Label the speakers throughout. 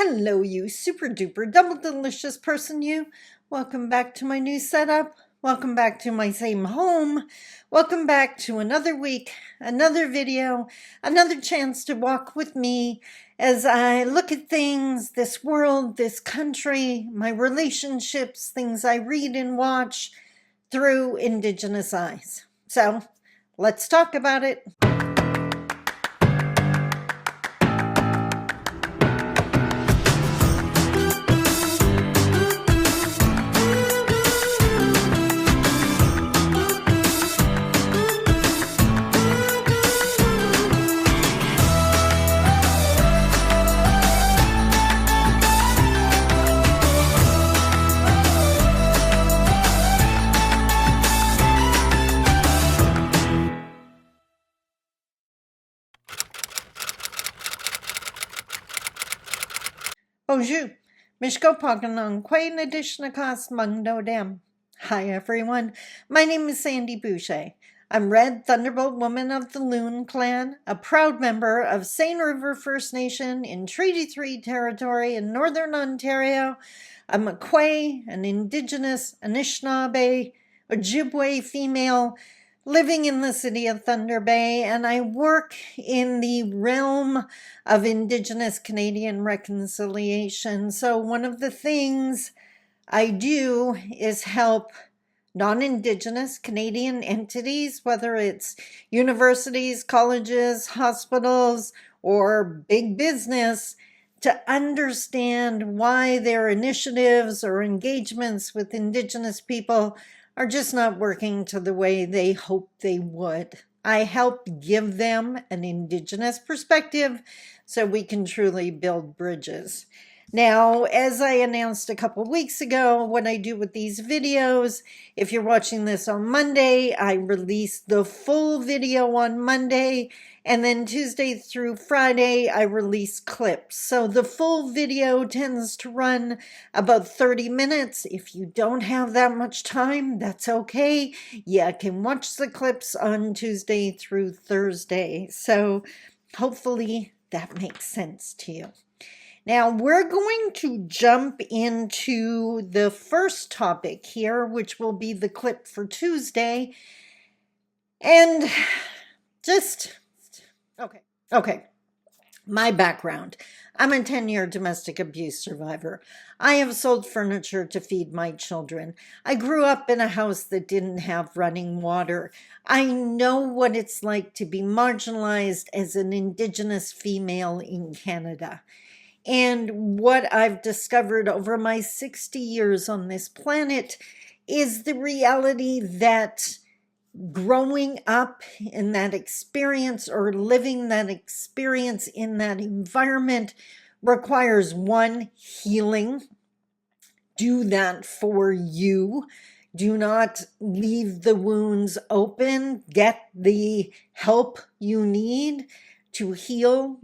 Speaker 1: Hello, you super duper double delicious person, you. Welcome back to my new setup. Welcome back to my same home. Welcome back to another week, another video, another chance to walk with me as I look at things, this world, this country, my relationships, things I read and watch through Indigenous eyes. So let's talk about it. Bonjour, Mishko Poganong, Quain Adishnakas Mungdo Dem. Hi everyone, my name is Sandy Boucher. I'm Red Thunderbolt Woman of the Loon Clan, a proud member of Seine River First Nation in Treaty 3 territory in Northern Ontario. I'm a Quay, an Indigenous Anishinaabe, Ojibwe female, living in the city of Thunder Bay, and I work in the realm of Indigenous Canadian reconciliation. So one of the things I do is help non-Indigenous Canadian entities, whether it's universities, colleges, hospitals, or big business, to understand why their initiatives or engagements with Indigenous people are just not working to the way they hoped they would. I help give them an Indigenous perspective so we can truly build bridges. Now, as I announced a couple weeks ago, what I do with these videos, if you're watching this on Monday, I release the full video on Monday, and then Tuesday through Friday, I release clips. So the full video tends to run about 30 minutes. If you don't have that much time, that's okay. You can watch the clips on Tuesday through Thursday. So hopefully that makes sense to you. Now, we're going to jump into the first topic here, which will be the clip for Tuesday. And just, okay. My background. I'm a 10-year domestic abuse survivor. I have sold furniture to feed my children. I grew up in a house that didn't have running water. I know what it's like to be marginalized as an Indigenous female in Canada. And what I've discovered over my 60 years on this planet is the reality that growing up in that experience or living that experience in that environment requires one, healing. Do that for you. Do not leave the wounds open. Get the help you need to heal.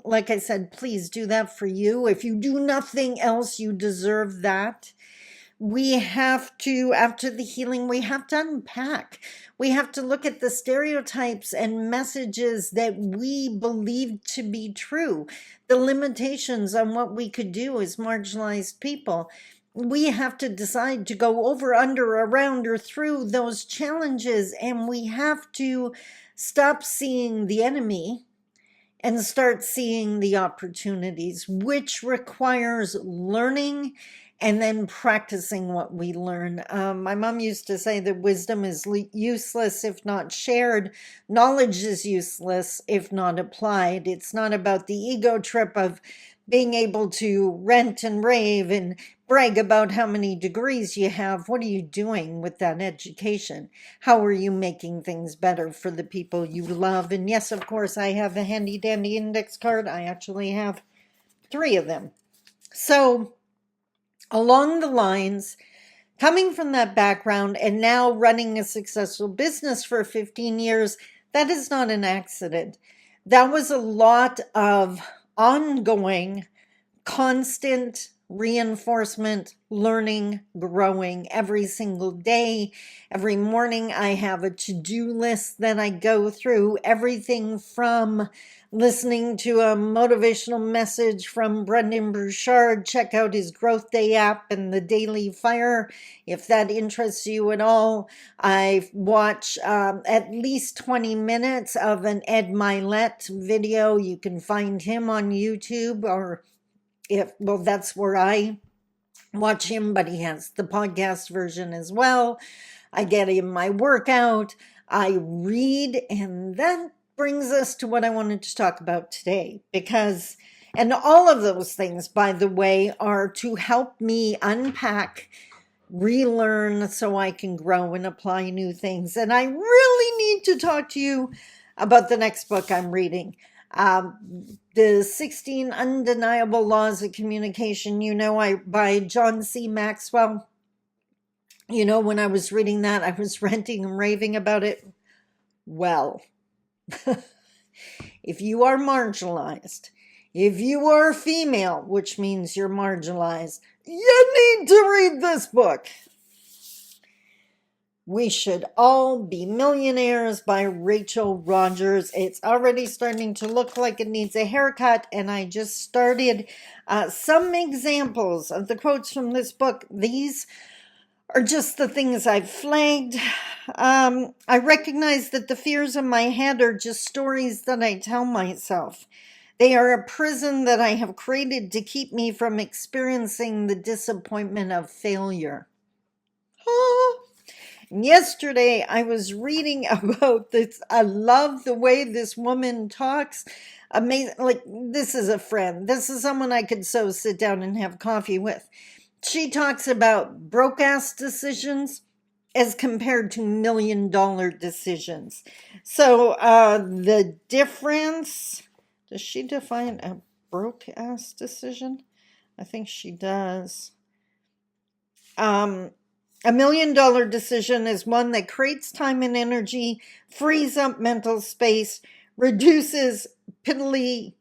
Speaker 1: Like I said, please do that for you. If you do nothing else, you deserve that. We have to, after the healing, we have to unpack. We have to look at the stereotypes and messages that we believe to be true, the limitations on what we could do as marginalized people. We have to decide to go over, under, around, or through those challenges, and we have to stop seeing the enemy and start seeing the opportunities, which requires learning and then practicing what we learn. My mom used to say that wisdom is useless if not shared. Knowledge is useless if not applied. It's not about the ego trip of being able to rant and rave and brag about how many degrees you have. What are you doing with that education? How are you making things better for the people you love? And yes, of course, I have a handy dandy index card. I actually have 3 of them. So along the lines, coming from that background and now running a successful business for 15 years, that is not an accident. That was a lot of ongoing, constant reinforcement, learning, growing every single day. Every morning I have a to-do list that I go through, everything from listening to a motivational message from Brendan Burchard. Check out his GrowthDay app and the Daily Fire if that interests you at all. I watch at least 20 minutes of an Ed Milet video. You can find him on YouTube, or that's where I watch him, but he has the podcast version as well. I get in my workout, I read, and that brings us to what I wanted to talk about today, because, and all of those things, by the way, are to help me unpack, relearn, so I can grow and apply new things. And I really need to talk to you about the next book I'm reading. The 16 Undeniable Laws of Communication, by John C. Maxwell. When I was reading that, I was ranting and raving about it. Well, if you are marginalized, if you are female, which means you're marginalized, you need to read this book. We Should All Be Millionaires by Rachel Rogers. It's already starting to look like it needs a haircut, and I just started some examples of the quotes from this book. These are just the things I've flagged. I recognize that the fears in my head are just stories that I tell myself. They are a prison that I have created to keep me from experiencing the disappointment of failure. Yesterday, I was reading about this. I love the way this woman talks. Amazing. Like, this is a friend. This is someone I could so sit down and have coffee with. She talks about broke-ass decisions as compared to million-dollar decisions. So the difference, does she define a broke-ass decision? I think she does. A million-dollar decision is one that creates time and energy, frees up mental space, reduces piddly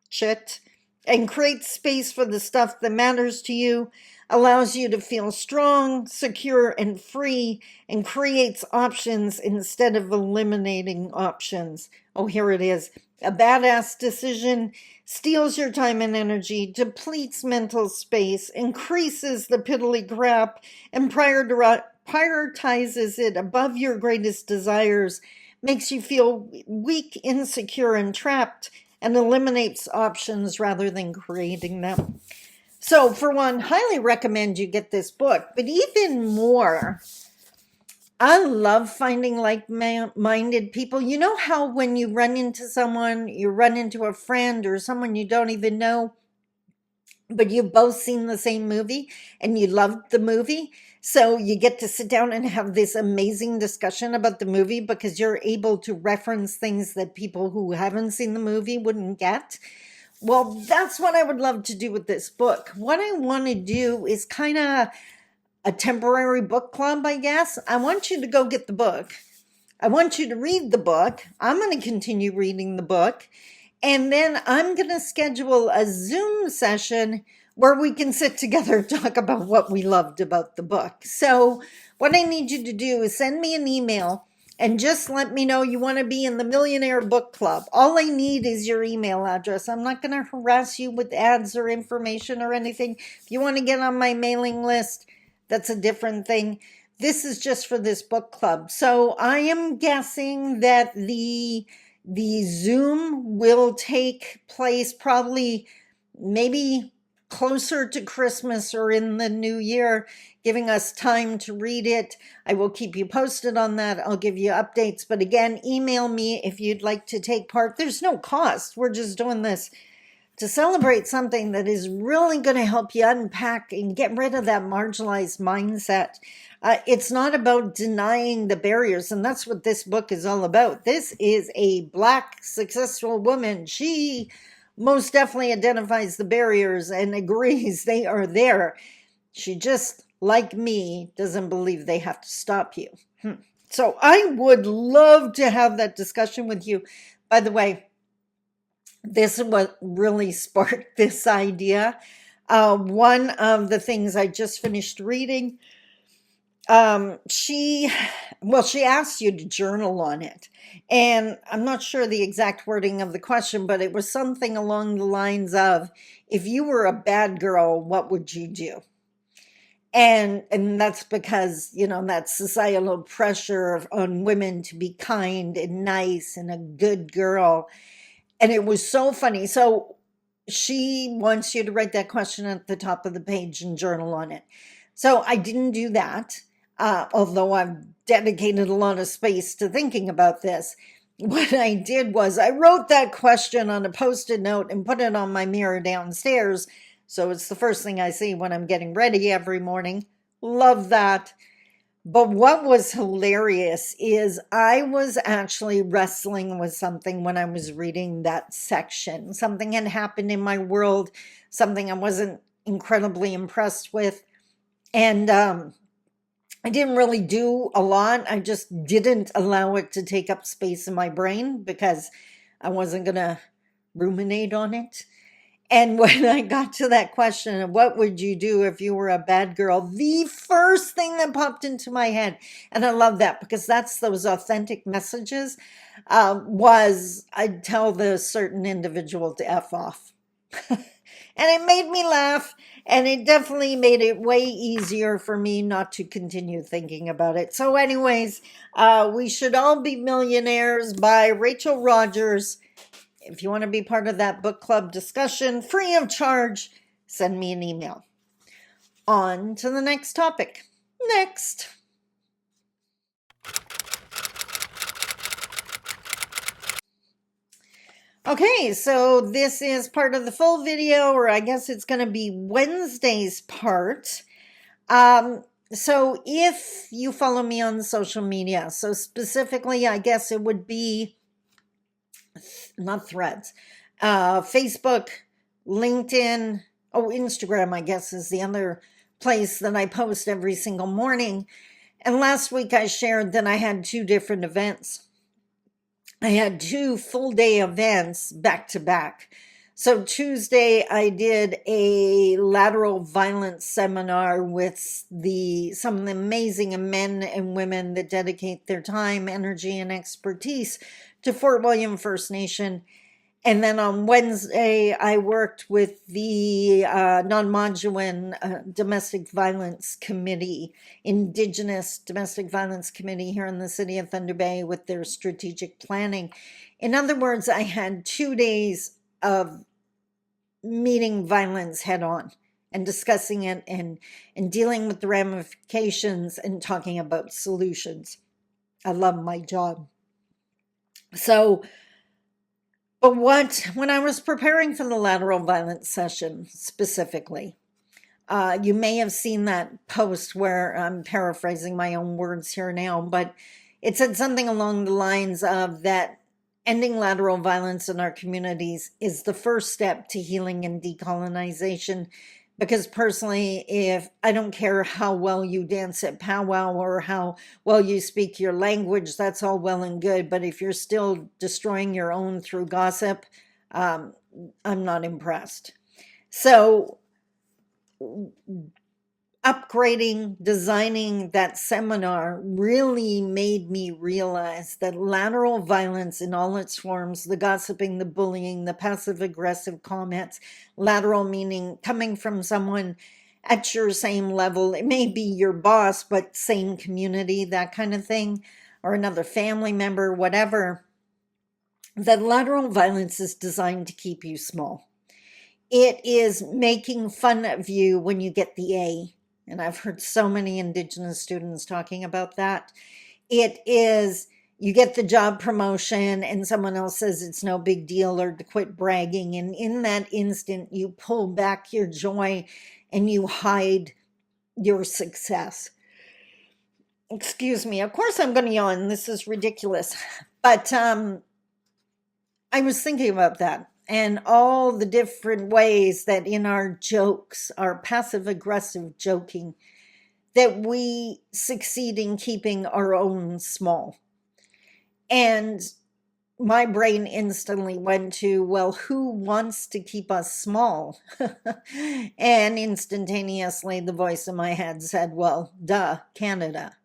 Speaker 1: shit, and creates space for the stuff that matters to you, allows you to feel strong, secure, and free, and creates options instead of eliminating options. Oh, here it is. A badass decision steals your time and energy, depletes mental space, increases the piddly crap, and prioritizes it above your greatest desires, makes you feel weak, insecure, and trapped, and eliminates options rather than creating them. So, for one, highly recommend you get this book. But even more, I love finding like-minded people. You know how when you run into someone, you run into a friend or someone you don't even know, but you've both seen the same movie and you loved the movie? So you get to sit down and have this amazing discussion about the movie because you're able to reference things that people who haven't seen the movie wouldn't get. Well, that's what I would love to do with this book. What I want to do is kind of a temporary book club, I guess. I want you to go get the book. I want you to read the book. I'm going to continue reading the book. And then I'm going to schedule a Zoom session where we can sit together and talk about what we loved about the book. So what I need you to do is send me an email and just let me know you want to be in the Millionaire Book Club. All I need is your email address. I'm not going to harass you with ads or information or anything. If you want to get on my mailing list, that's a different thing. This is just for this book club. So I am guessing that the Zoom will take place probably maybe closer to Christmas or in the new year, giving us time to read it. I will keep you posted on that. I'll give you updates. But again, email me if you'd like to take part. There's no cost. We're just doing this to celebrate something that is really going to help you unpack and get rid of that marginalized mindset. It's not about denying the barriers, and that's what this book is all about. This is a Black successful woman. She most definitely identifies the barriers and agrees they are there. She just, like me, doesn't believe they have to stop you. So I would love to have that discussion with you. By the way, this is what really sparked this idea. One of the things I just finished reading, she asked you to journal on it. And I'm not sure the exact wording of the question, but it was something along the lines of, if you were a bad girl, what would you do? And that's because, that societal pressure on women to be kind and nice and a good girl. And it was so funny. So she wants you to write that question at the top of the page and journal on it. So I didn't do that, although I've dedicated a lot of space to thinking about this. What I did was I wrote that question on a Post-it note and put it on my mirror downstairs. So it's the first thing I see when I'm getting ready every morning. Love that. But what was hilarious is I was actually wrestling with something when I was reading that section. Something had happened in my world, something I wasn't incredibly impressed with. And I didn't really do a lot. I just didn't allow it to take up space in my brain because I wasn't going to ruminate on it. And when I got to that question of what would you do if you were a bad girl, the first thing that popped into my head, and I love that because that's those authentic messages, was I'd tell the certain individual to F off. And it made me laugh, and it definitely made it way easier for me not to continue thinking about it. So anyways, We Should All Be Millionaires by Rachel Rogers. If you want to be part of that book club discussion, free of charge, send me an email. On to the next topic. Next. Okay, so this is part of the full video, or I guess it's going to be Wednesday's part. So if you follow me on social media, so specifically, I guess it would be not Threads, Facebook, LinkedIn, Instagram, I guess is the other place that I post every single morning. And last week I shared that I had 2 different events. I had 2 full day events back to back. So Tuesday I did a lateral violence seminar with some of the amazing men and women that dedicate their time, energy, and expertise to Fort William First Nation. And then on Wednesday, I worked with the non-Moduan Domestic Violence Committee, Indigenous Domestic Violence Committee here in the city of Thunder Bay with their strategic planning. In other words, I had 2 days of meeting violence head on and discussing it and dealing with the ramifications and talking about solutions. I love my job. So, but when I was preparing for the lateral violence session specifically, you may have seen that post where I'm paraphrasing my own words here now, but it said something along the lines of that ending lateral violence in our communities is the first step to healing and decolonization. Because personally, if I don't care how well you dance at powwow or how well you speak your language, that's all well and good. But if you're still destroying your own through gossip, I'm not impressed. So upgrading, designing that seminar really made me realize that lateral violence in all its forms, the gossiping, the bullying, the passive aggressive comments, lateral meaning coming from someone at your same level, it may be your boss, but same community, that kind of thing, or another family member, whatever, that lateral violence is designed to keep you small. It is making fun of you when you get the A. And I've heard so many Indigenous students talking about that. It is, you get the job promotion and someone else says it's no big deal or to quit bragging. And in that instant, you pull back your joy and you hide your success. Excuse me. Of course I'm going to yawn. This is ridiculous. But I was thinking about that. And all the different ways that in our jokes, our passive aggressive joking, that we succeed in keeping our own small. And my brain instantly went to, well, who wants to keep us small? And instantaneously, the voice in my head said, well, duh, Canada.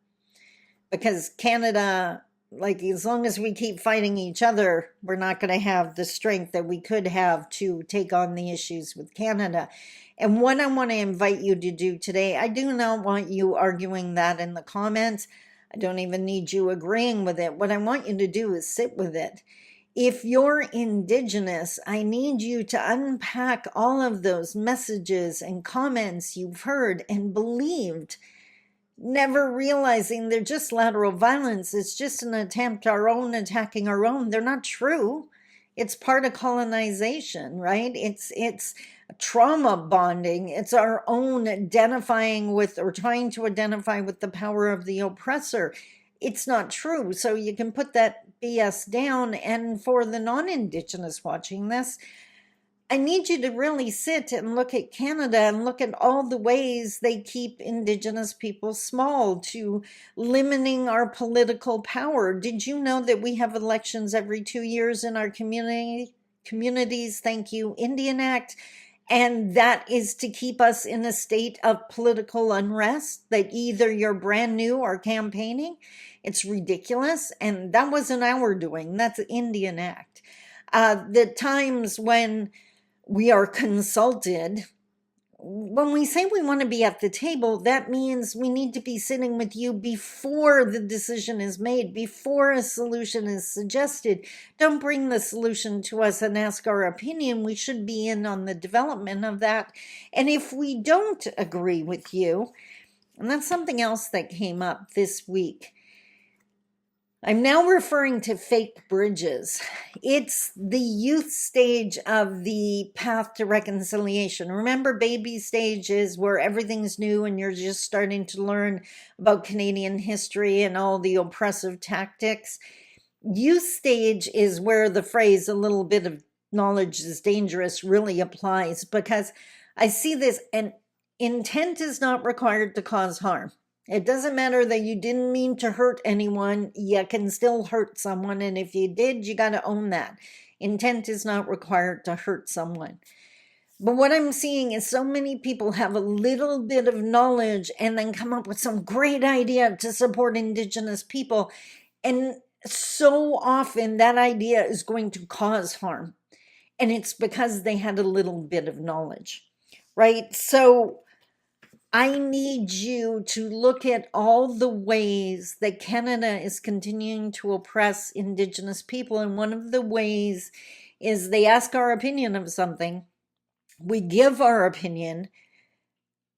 Speaker 1: Because Canada, like, as long as we keep fighting each other, we're not going to have the strength that we could have to take on the issues with Canada. And what I want to invite you to do today, I do not want you arguing that in the comments. I don't even need you agreeing with it. What I want you to do is sit with it. If you're Indigenous, I need you to unpack all of those messages and comments you've heard and believed, never realizing they're just lateral violence. It's just an attempt, our own attacking our own. They're not true. It's part of colonization, right? It's trauma bonding. It's our own identifying with, or trying to identify with, the power of the oppressor. It's not true. So you can put that BS down. And for the non-Indigenous watching this, I need you to really sit and look at Canada and look at all the ways they keep Indigenous people small, to limiting our political power. Did you know that we have elections every 2 years in our communities? Thank you, Indian Act. And that is to keep us in a state of political unrest, that either you're brand new or campaigning. It's ridiculous. And that wasn't our doing. That's the Indian Act. The times when we are consulted, when we say we want to be at the table, that means we need to be sitting with you before the decision is made, before a solution is suggested. Don't bring the solution to us and ask our opinion. We should be in on the development of that. And if we don't agree with you, and that's something else that came up this week, I'm now referring to fake bridges. It's the youth stage of the path to reconciliation. Remember, baby stage is where everything's new and you're just starting to learn about Canadian history and all the oppressive tactics. Youth stage is where the phrase, a little bit of knowledge is dangerous, really applies, because I see this, and intent is not required to cause harm. It doesn't matter that you didn't mean to hurt anyone, you can still hurt someone. And if you did, you got to own that. Intent is not required to hurt someone. But what I'm seeing is so many people have a little bit of knowledge and then come up with some great idea to support Indigenous people. And so often that idea is going to cause harm. And it's because they had a little bit of knowledge, right? So I need you to look at all the ways that Canada is continuing to oppress Indigenous people. And one of the ways is they ask our opinion of something. We give our opinion.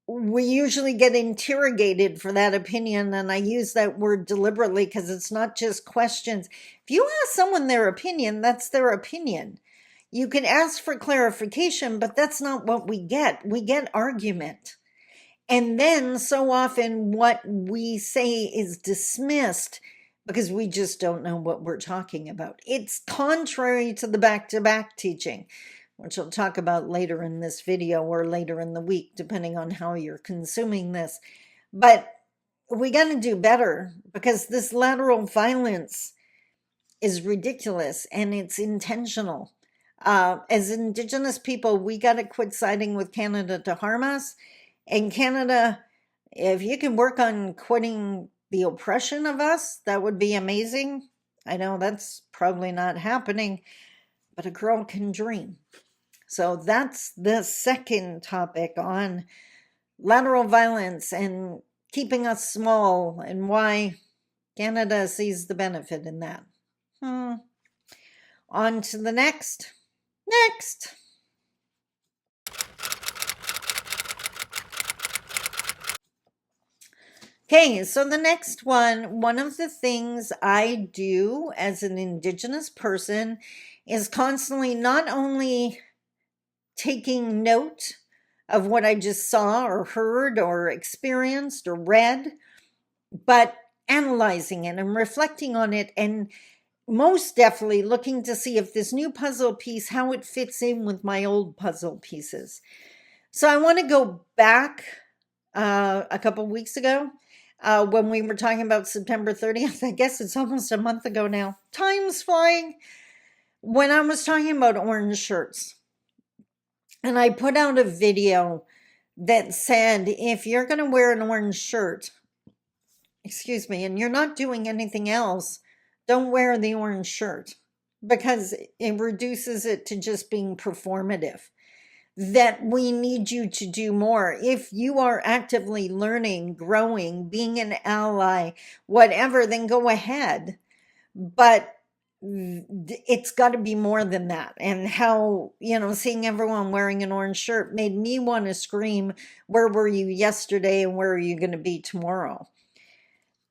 Speaker 1: We usually get interrogated for that opinion. And I use that word deliberately because it's not just questions. If you ask someone their opinion, that's their opinion. You can ask for clarification, but that's not what we get. We get argument. And then so often what we say is dismissed because we just don't know what we're talking about. It's contrary to the back-to-back teaching, which I'll talk about later in this video or later in the week, depending on how you're consuming this. But we got to do better, because this lateral violence is ridiculous and it's intentional. As Indigenous people, we got to quit siding with Canada to harm us. And Canada, if you can work on quitting the oppression of us, that would be amazing. I know that's probably not happening, but a girl can dream. So that's the second topic on lateral violence and keeping us small, and why Canada sees the benefit in that. On to the next. Okay, so the next one of the things I do as an Indigenous person is constantly not only taking note of what I just saw or heard or experienced or read, but analyzing it and reflecting on it, and most definitely looking to see if this new puzzle piece, how it fits in with my old puzzle pieces. So I want to go back a couple weeks ago when we were talking about September 30th. I guess it's almost a month ago now. Time's flying. when I was talking about orange shirts, and I put out a video that said, if you're going to wear an orange shirt, excuse me, and you're not doing anything else, don't wear the orange shirt because it reduces it to just being performative. That we need you to do more. If you are actively learning, growing, being an ally, whatever, then go ahead. But it's got to be more than that. And how, seeing everyone wearing an orange shirt made me want to scream, where were you yesterday and where are you going to be tomorrow?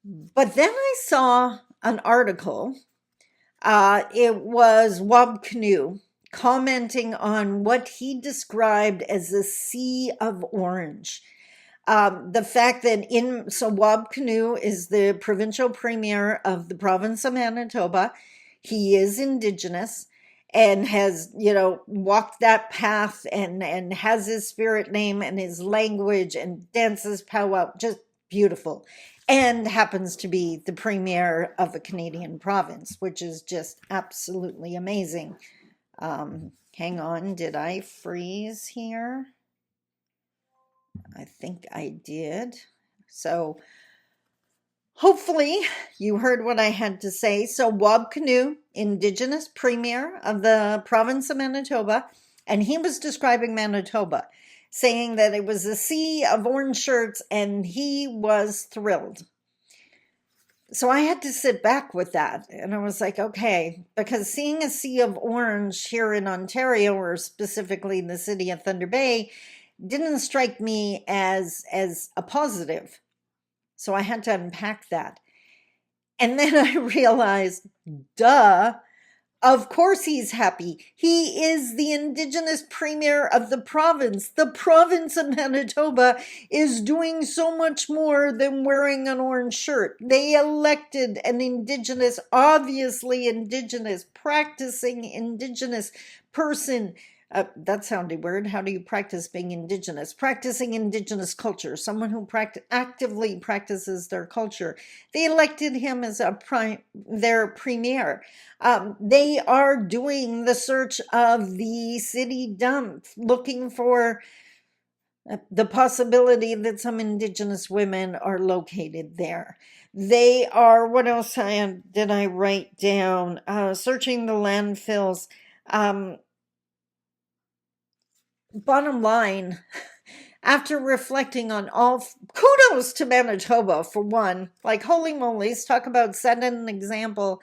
Speaker 1: But then I saw an article. It was Kinew commenting on what he described as a sea of orange. The fact that Kinew is the provincial premier of the province of Manitoba. He is Indigenous and has, walked that path and has his spirit name and his language and dances powwow, just beautiful. And happens to be the premier of a Canadian province, which is just absolutely amazing. Hang on, did I freeze here? I think I did. So hopefully you heard what I had to say. So Kinew, Indigenous Premier of the province of Manitoba, and he was describing Manitoba, saying that it was a sea of orange shirts, and he was thrilled. So I had to sit back with that, and I was like, okay, because seeing a sea of orange here in Ontario, or specifically in the city of Thunder Bay, didn't strike me as a positive. So I had to unpack that. And then I realized, duh, of course he's happy. He is the Indigenous Premier of the province. The province of Manitoba is doing so much more than wearing an orange shirt. They elected an Indigenous, obviously Indigenous, practicing Indigenous person. That sounded weird. How do you practice being Indigenous? Practicing Indigenous culture, someone who actively practices their culture. They elected him as their premier. They are doing the search of the city dump, looking for the possibility that some Indigenous women are located there. They are, what else did I write down? Searching the landfills. Bottom line, after reflecting on all, kudos to Manitoba for one, like holy moly's, talk about setting an example,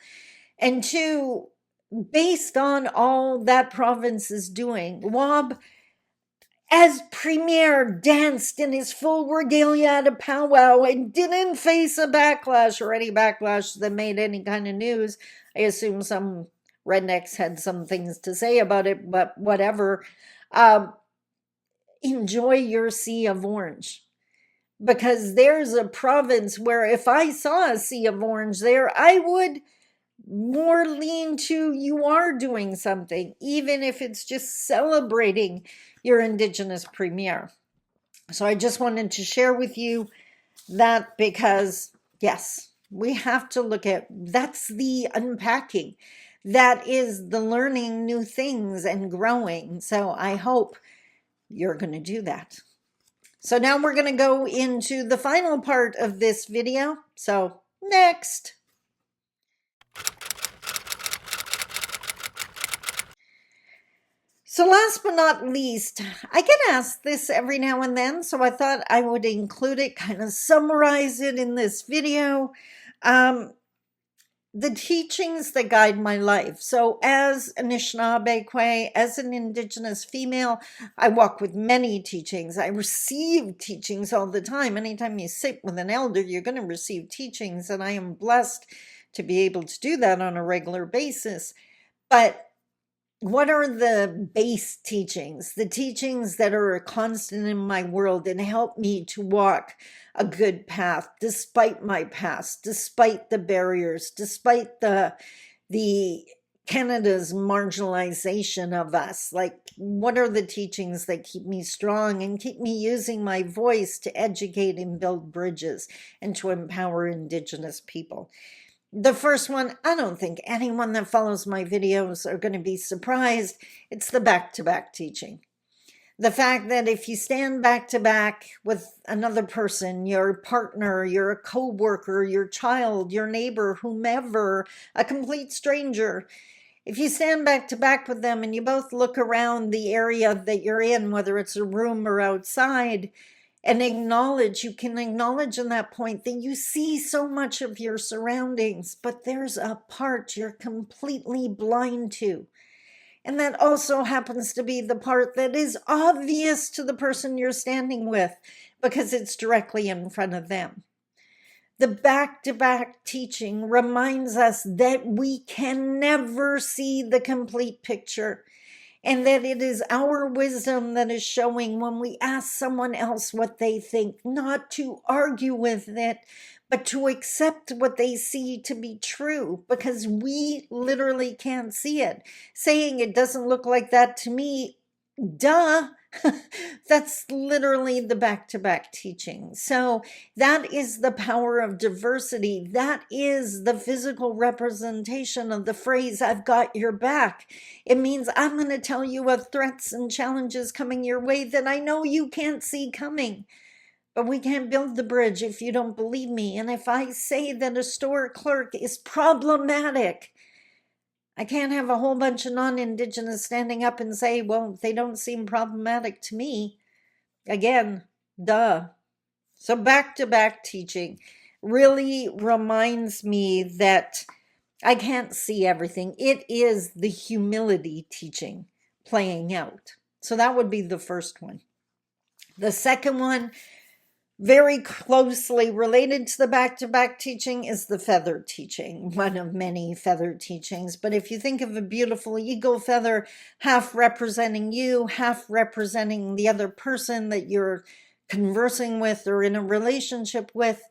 Speaker 1: and two, based on all that province is doing, Wob, as premier, danced in his full regalia at a powwow and didn't face a backlash or any backlash that made any kind of news. I assume some rednecks had some things to say about it, but whatever. Enjoy your sea of orange, because there's a province where if I saw a sea of orange there, I would more lean to you are doing something, even if it's just celebrating your Indigenous premier. So I just wanted to share with you that, because yes, we have to look at, that's the unpacking, that is the learning new things and growing. So I hope you're going to do that. So now we're going to go into the final part of this video. So next. So last but not least, I get asked this every now and then, so I thought I would include it, kind of summarize it in this video. The teachings that guide my life. So as an Anishinaabe, as an Indigenous female, I walk with many teachings. I receive teachings all the time. Anytime you sit with an elder, you're going to receive teachings, and I am blessed to be able to do that on a regular basis. But what are the base teachings, the teachings that are a constant in my world and help me to walk a good path despite my past, despite the barriers, despite the Canada's marginalization of us? Like, what are the teachings that keep me strong and keep me using my voice to educate and build bridges and to empower Indigenous people? The first one, I don't think anyone that follows my videos are going to be surprised. It's the back-to-back teaching. The fact that if you stand back to back with another person, your partner, your co-worker, your child, your neighbor, whomever, a complete stranger, if you stand back to back with them and you both look around the area that you're in, whether it's a room or outside, and acknowledge, you can acknowledge in that point that you see so much of your surroundings, but there's a part you're completely blind to. And that also happens to be the part that is obvious to the person you're standing with because it's directly in front of them. The back-to-back teaching reminds us that we can never see the complete picture, and that it is our wisdom that is showing when we ask someone else what they think, not to argue with it, but to accept what they see to be true, because we literally can't see it. Saying it doesn't look like that to me, duh. That's literally the back-to-back teaching. So that is the power of diversity. That is the physical representation of the phrase, I've got your back. It means I'm going to tell you of threats and challenges coming your way that I know you can't see coming. But we can't build the bridge if you don't believe me. And if I say that a store clerk is problematic, I can't have a whole bunch of non-Indigenous standing up and say, well, they don't seem problematic to me. Again, duh. So back-to-back teaching really reminds me that I can't see everything. It is the humility teaching playing out. So that would be the first one. The second one, very closely related to the back-to-back teaching, is the feather teaching, one of many feather teachings. But if you think of a beautiful eagle feather, half representing you, half representing the other person that you're conversing with or in a relationship with,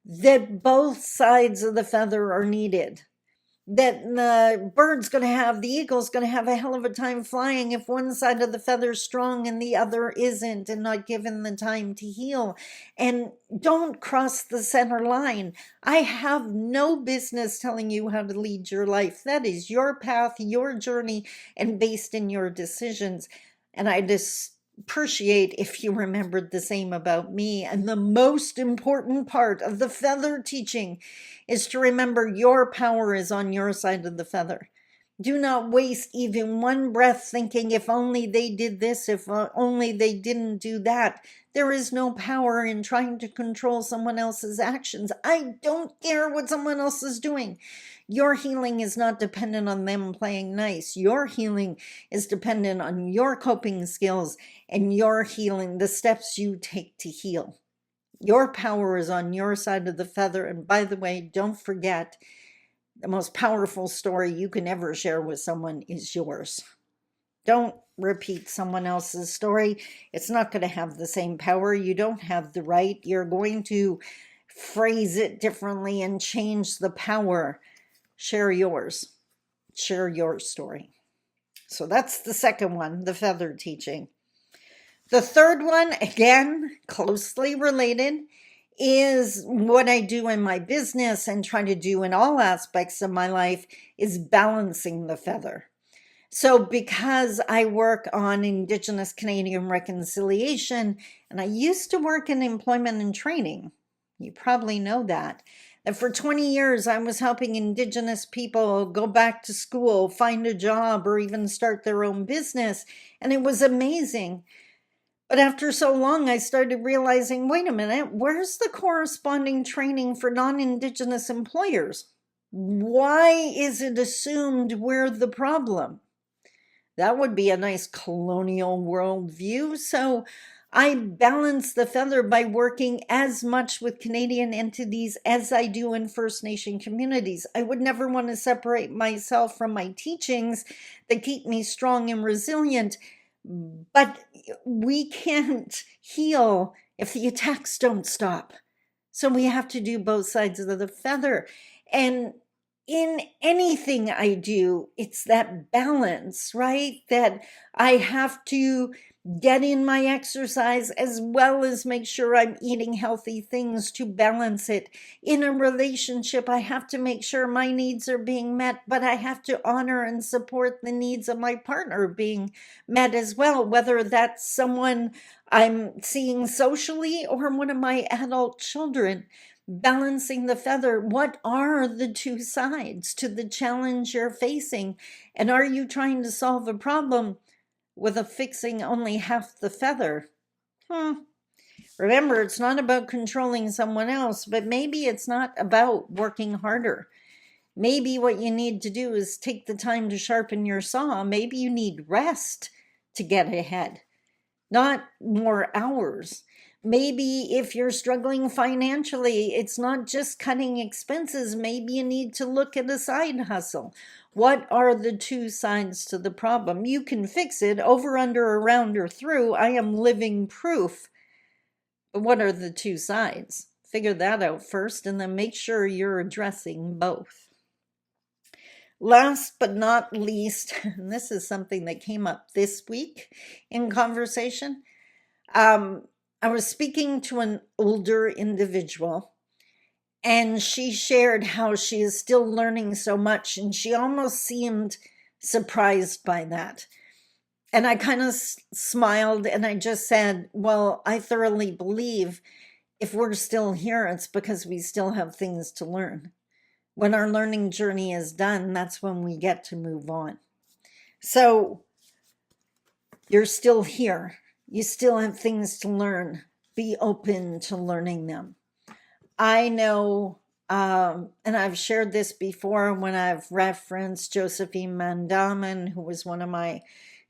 Speaker 1: that both sides of the feather are needed. That the the eagle's going to have a hell of a time flying if one side of the feather is strong and the other isn't, and not given the time to heal. And don't cross the center line. I have no business telling you how to lead your life. That is your path, your journey, and based in your decisions. And I just appreciate if you remembered the same about me. And the most important part of the feather teaching is to remember your power is on your side of the feather. Do not waste even one breath thinking, if only they did this, if only they didn't do that. There is no power in trying to control someone else's actions. I don't care what someone else is doing. Your healing is not dependent on them playing nice. Your healing is dependent on your coping skills and your healing, the steps you take to heal. Your power is on your side of the feather. And by the way, don't forget, the most powerful story you can ever share with someone is yours. Don't repeat someone else's story. It's not going to have the same power. You don't have the right. You're going to phrase it differently and change the power. Share yours. Share your story. So that's the second one, the feather teaching. The third one, again, closely related, is what I do in my business and try to do in all aspects of my life, is balancing the feather. So because I work on Indigenous Canadian reconciliation, and I used to work in employment and training, you probably know that for 20 years I was helping Indigenous people go back to school, find a job, or even start their own business. And it was amazing. But after so long, I started realizing, wait a minute, where's the corresponding training for non-Indigenous employers? Why is it assumed we're the problem? That would be a nice colonial worldview. So I balance the feather by working as much with Canadian entities as I do in First Nation communities. I would never want to separate myself from my teachings that keep me strong and resilient. But we can't heal if the attacks don't stop. So we have to do both sides of the feather. And in anything I do, it's that balance, right? That I have to get in my exercise, as well as make sure I'm eating healthy things to balance it. In a relationship, I have to make sure my needs are being met, but I have to honor and support the needs of my partner being met as well, whether that's someone I'm seeing socially or one of my adult children. Balancing the feather. What are the two sides to the challenge you're facing? And are you trying to solve a problem with a fixing only half the feather? Remember, it's not about controlling someone else, but maybe it's not about working harder. Maybe what you need to do is take the time to sharpen your saw. Maybe you need rest to get ahead, not more hours. Maybe if you're struggling financially, it's not just cutting expenses. Maybe you need to look at a side hustle. What are the two sides to the problem? You can fix it over, under, around, or through. I am living proof. But what are the two sides? Figure that out first, and then make sure you're addressing both. Last but not least, and this is something that came up this week in conversation. I was speaking to an older individual, and she shared how she is still learning so much, and she almost seemed surprised by that. And I kind of smiled, and I just said, well, I thoroughly believe if we're still here, it's because we still have things to learn. When our learning journey is done, that's when we get to move on. So you're still here. You still have things to learn. Be open to learning them. I know, and I've shared this before when I've referenced Josephine Mandaman, who was one of my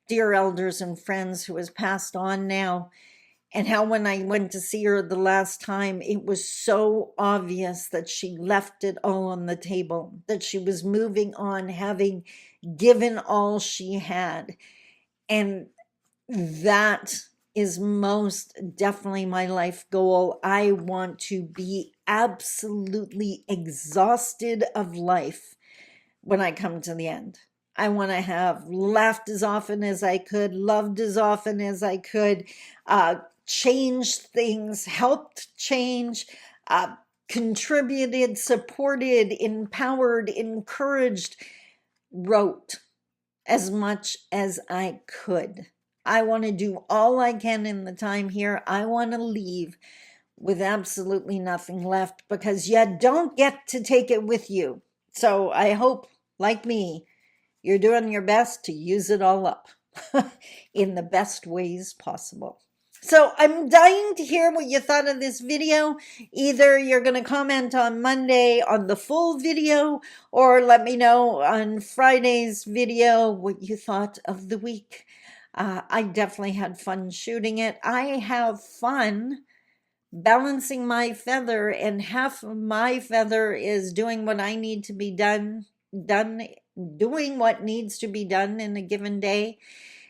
Speaker 1: dear elders and friends who has passed on now, and how when I went to see her the last time, it was so obvious that she left it all on the table, that she was moving on, having given all she had. And that is most definitely my life goal. I want to be absolutely exhausted of life when I come to the end. I want to have laughed as often as I could, loved as often as I could, changed things, helped change, contributed, supported, empowered, encouraged, wrote as much as I could. I want to do all I can in the time here. I want to leave with absolutely nothing left, because you don't get to take it with you. So I hope, like me, you're doing your best to use it all up in the best ways possible. So I'm dying to hear what you thought of this video. Either you're going to comment on Monday on the full video, or let me know on Friday's video what you thought of the week. I definitely had fun shooting it. I have fun balancing my feather, and half of my feather is doing what I need to be doing what needs to be done in a given day.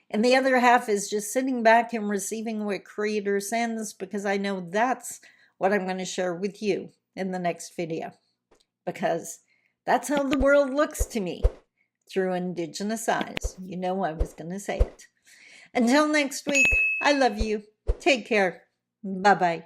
Speaker 1: And the other half is just sitting back and receiving what Creator sends, because I know that's what I'm going to share with you in the next video, because that's how the world looks to me, through Indigenous eyes. You know I was going to say it. Until next week, I love you. Take care. Bye-bye.